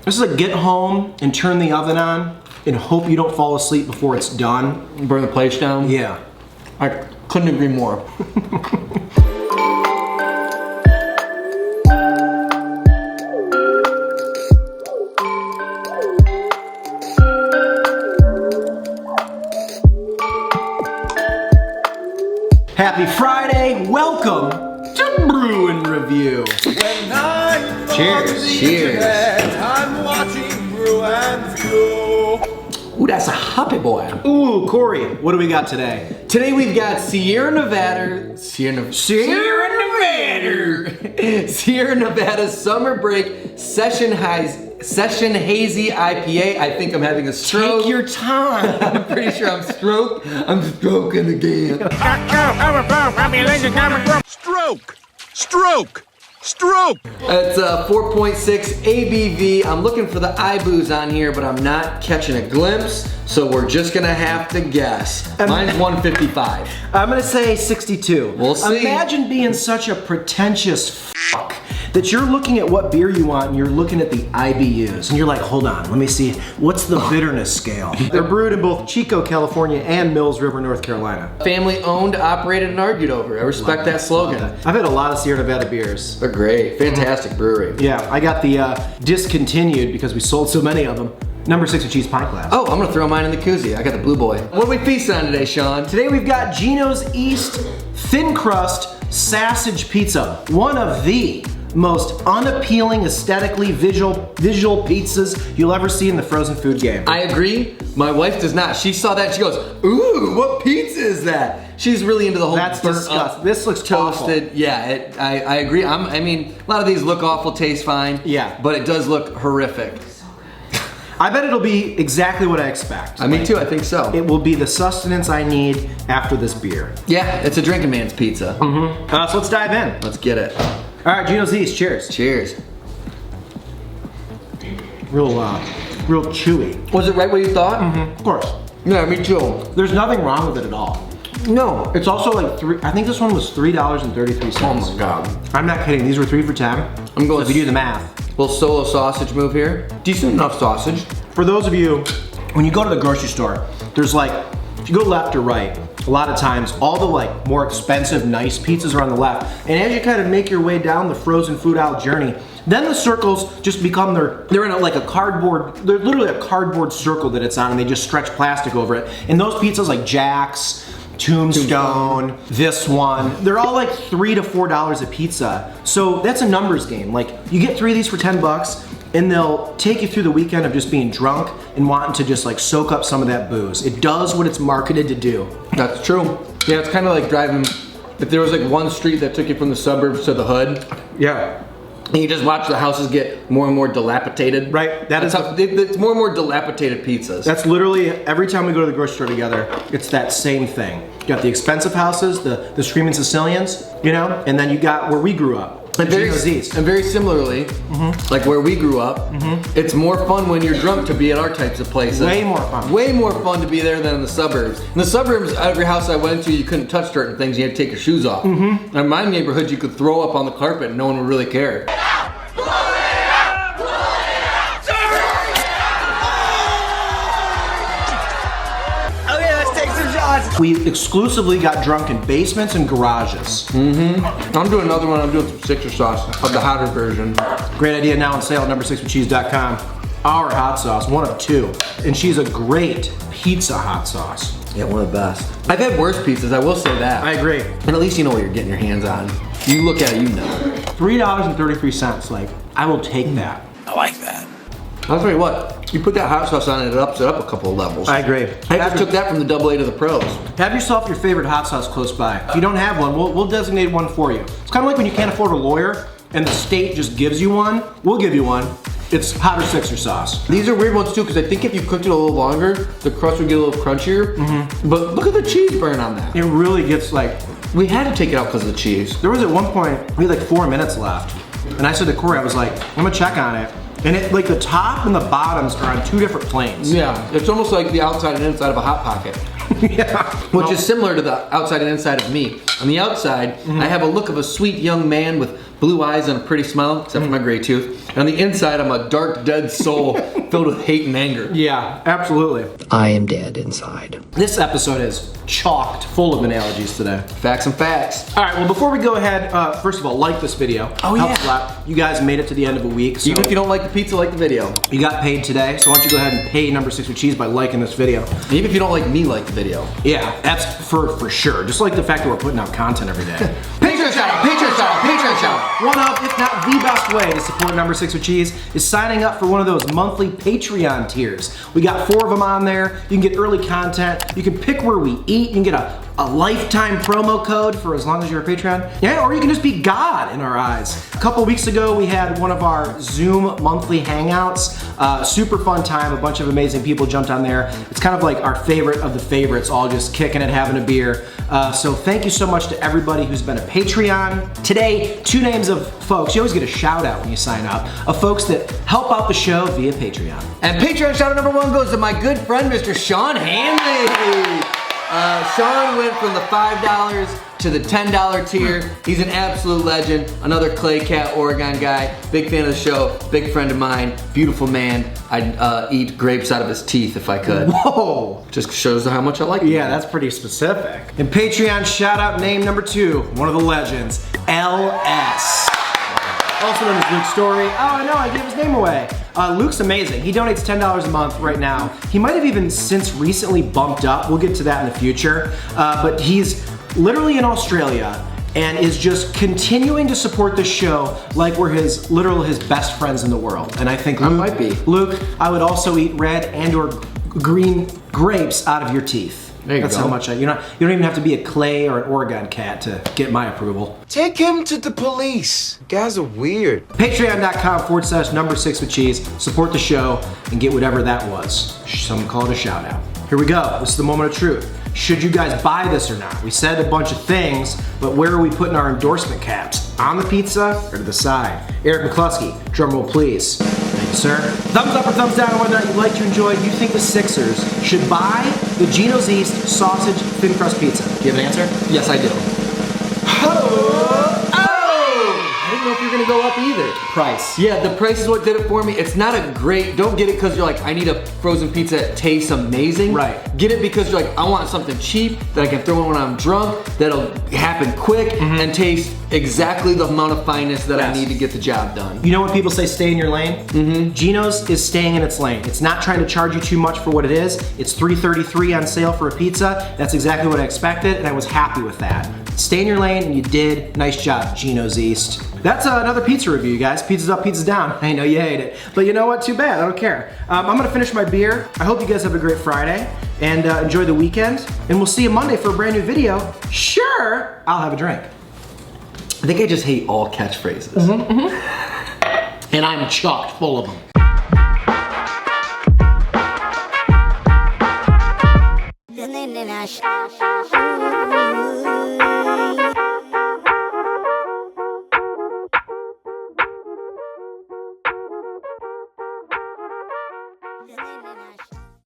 This is a get home and turn the oven on and hope you don't fall asleep before it's done. Burn the place down? Yeah. I couldn't agree more. Happy Friday, welcome to Brew and Review. Cheers. Cheers. I'm watching Brew and Review. Ooh, that's a hoppy boy. Ooh, Corey, what do we got today? Today we've got Sierra Nevada Summer Break Session Hazy IPA. I think I'm having a stroke. Take your time. I'm pretty sure I'm stroking again. Stroke. It's 4.6 ABV. I'm looking for the IBUs on here, but I'm not catching a glimpse. So we're just gonna have to guess. Mine's 155. I'm gonna say 62. We'll see. Imagine being such a pretentious fuck that you're looking at what beer you want and you're looking at the IBUs and you're like, hold on, let me see, what's the bitterness scale? They're brewed in both Chico, California and Mills River, North Carolina. Family owned, operated, and argued over. I respect that slogan. I've had a lot of Sierra Nevada beers. They're great. Fantastic brewery. Yeah, I got the discontinued because we sold so many of them. Number 6 with cheese pint glass. Oh, I'm gonna throw mine in the koozie. I got the Blue Boy. What are we feasting on today, Sean? Today we've got Gino's East Thin Crust Sausage Pizza. One of the most unappealing, aesthetically visual pizzas you'll ever see in the frozen food game. I agree. My wife does not. She saw that and she goes, ooh, what pizza is that? She's really into the whole That's burnt disgusting. up, This looks toasted. awful. Yeah, I agree. I mean, a lot of these look awful, taste fine. Yeah. But it does look horrific. I bet it'll be exactly what I expect. Me too, I think so. It will be the sustenance I need after this beer. Yeah, it's a drinking man's pizza. So let's dive in. Let's get it. All right, Gino's East, cheers. Cheers. Real chewy. Was it right what you thought? Of course. Yeah, me too. There's nothing wrong with it at all. No. It's also like I think this one was $3.33. Oh my God. I'm not kidding, these were 3 for 10. I'm going So if you do the math. Little solo sausage move here. Decent enough sausage. For those of you, when you go to the grocery store, there's like, if you go left or right, a lot of times all the like more expensive, nice pizzas are on the left. And as you kind of make your way down the frozen food aisle journey, then the circles just become they're in like a cardboard, they're literally a cardboard circle that it's on and they just stretch plastic over it. And those pizzas like Jack's, Tombstone, this one, they're all like $3 to $4 a pizza. So that's a numbers game. Like you get 3 of these for 10 bucks and they'll take you through the weekend of just being drunk and wanting to just like soak up some of that booze. It does what it's marketed to do. That's true. Yeah, it's kind of like driving, if there was like one street that took you from the suburbs to the hood. Yeah. And you just watch the houses get more and more dilapidated. Right, It's more and more dilapidated pizzas. That's literally, every time we go to the grocery store together, it's that same thing. You got the expensive houses, the Screaming Sicilians, you know, and then you got where we grew up. And very similarly, like where we grew up, it's more fun when you're drunk to be at our types of places. Way more fun. Way more fun to be there than in the suburbs. In the suburbs, every house I went to, you couldn't touch certain things. You had to take your shoes off. In my neighborhood, you could throw up on the carpet and no one would really care. We exclusively got drunk in basements and garages. I'm doing another one. I'm doing some Sixer sauce of the hotter version. Great idea, now on sale at number6withcheese.com. Our hot sauce, one of 2. And she's a great pizza hot sauce. Yeah, one of the best. I've had worse pizzas, I will say that. I agree. And at least you know what you're getting your hands on. You look at it, you know. $3.33, like, I will take that. I like that. I'll tell you what, you put that hot sauce on it, it ups it up a couple of levels. I agree. I just took that from the AA to the pros. Have yourself your favorite hot sauce close by. If you don't have one, we'll designate one for you. It's kind of like when you can't afford a lawyer and the state just gives you one, we'll give you one. It's hotter Sixer sauce. These are weird ones too, because I think if you cooked it a little longer, the crust would get a little crunchier. But look at the cheese burn on that. It really gets like, We had to take it out because of the cheese. there was at one point, we had like 4 minutes left. And I said to Corey, I was like, I'm gonna check on it. And it, like the top and the bottoms are on 2 different planes. Yeah, it's almost like the outside and inside of a Hot Pocket. Yeah. Which is similar to the outside and inside of me. On the outside, I have a look of a sweet young man with blue eyes and a pretty smile, except for my gray tooth. And on the inside, I'm a dark, dead soul filled with hate and anger. Yeah, absolutely. I am dead inside. This episode is chocked full of analogies today. Facts and facts. All right, well, before we go ahead, first of all, like this video. Oh, Helps yeah. a lot. You guys made it to the end of a week. So Even if you don't like the pizza, like the video. you got paid today, so why don't you go ahead and pay number 6 with cheese by liking this video. And even if you don't like me, like the video. Yeah, that's for sure. Just like the fact that we're putting out content every day. Patreon shout out, Patreon shout out, Patreon shout out. One of, if not the best way to support number 6 with cheese is signing up for one of those monthly Patreon tiers. We got 4 of them on there. You can get early content. You can pick where we eat. You can get a lifetime promo code for as long as you're a Patreon. Yeah, or you can just be God in our eyes. A couple weeks ago, we had one of our Zoom monthly hangouts. Super fun time. A bunch of amazing people jumped on there. It's kind of like our favorite of the favorites, all just kicking it, having a beer. So thank you so much to everybody who's been a Patreon. Today, 2 names of folks. You always get a shout out when you sign up, of folks that help out the show via Patreon. And Patreon shout out number 1 goes to my good friend, Mr. Sean Hanley. Sean went from the $5 to the $10 tier. He's an absolute legend. Another Clay Cat, Oregon guy. Big fan of the show. Big friend of mine. Beautiful man. I'd eat grapes out of his teeth if I could. Whoa! Just shows how much I like him. Yeah, that's pretty specific. And Patreon shout out name number 2, one of the legends, LS. Also known as Luke Story. Oh, I know, I gave his name away. Luke's amazing. He donates $10 a month right now. He might have even since recently bumped up. We'll get to that in the future. But he's literally in Australia and is just continuing to support the show like we're his best friends in the world. And I think Luke, might be. Luke, I would also eat red and or green grapes out of your teeth. There you That's go. how much you don't even have to be a Clay or an Oregon cat to get my approval. Take him to the police. Guys are weird. Patreon.com/number 6 with cheese. Support the show and get whatever that was. Some call it a shout out. Here we go. This is the moment of truth. Should you guys buy this or not? We said a bunch of things, but where are we putting our endorsement caps? On the pizza or to the side? Eric McCluskey, drum roll please. Thank you, sir. Thumbs up or thumbs down on whether or not you liked or enjoyed. You think the Sixers should buy the Gino's East sausage thin crust pizza? Do you have an answer? Yes, I do. I didn't know if you were gonna go up either. Price. Yeah, the price is what did it for me. It's not a great, don't get it because you're like, I need a frozen pizza that tastes amazing. Right. Get it because you're like, I want something cheap that I can throw in when I'm drunk, that'll happen quick and taste exactly the amount of fineness that Yes. I need to get the job done. You know when people say stay in your lane? Gino's is staying in its lane. It's not trying to charge you too much for what it is. It's $3.33 on sale for a pizza. That's exactly what I expected, and I was happy with that. Stay in your lane, and you did. Nice job, Gino's East. That's another pizza review, you guys. Pizza's up, pizza's down. I know you hate it. But you know what? Too bad. I don't care. I'm gonna finish my beer. I hope you guys have a great Friday, and enjoy the weekend. And we'll see you Monday for a brand new video. Sure, I'll have a drink. I think I just hate all catchphrases. And I'm chocked full of them. Then I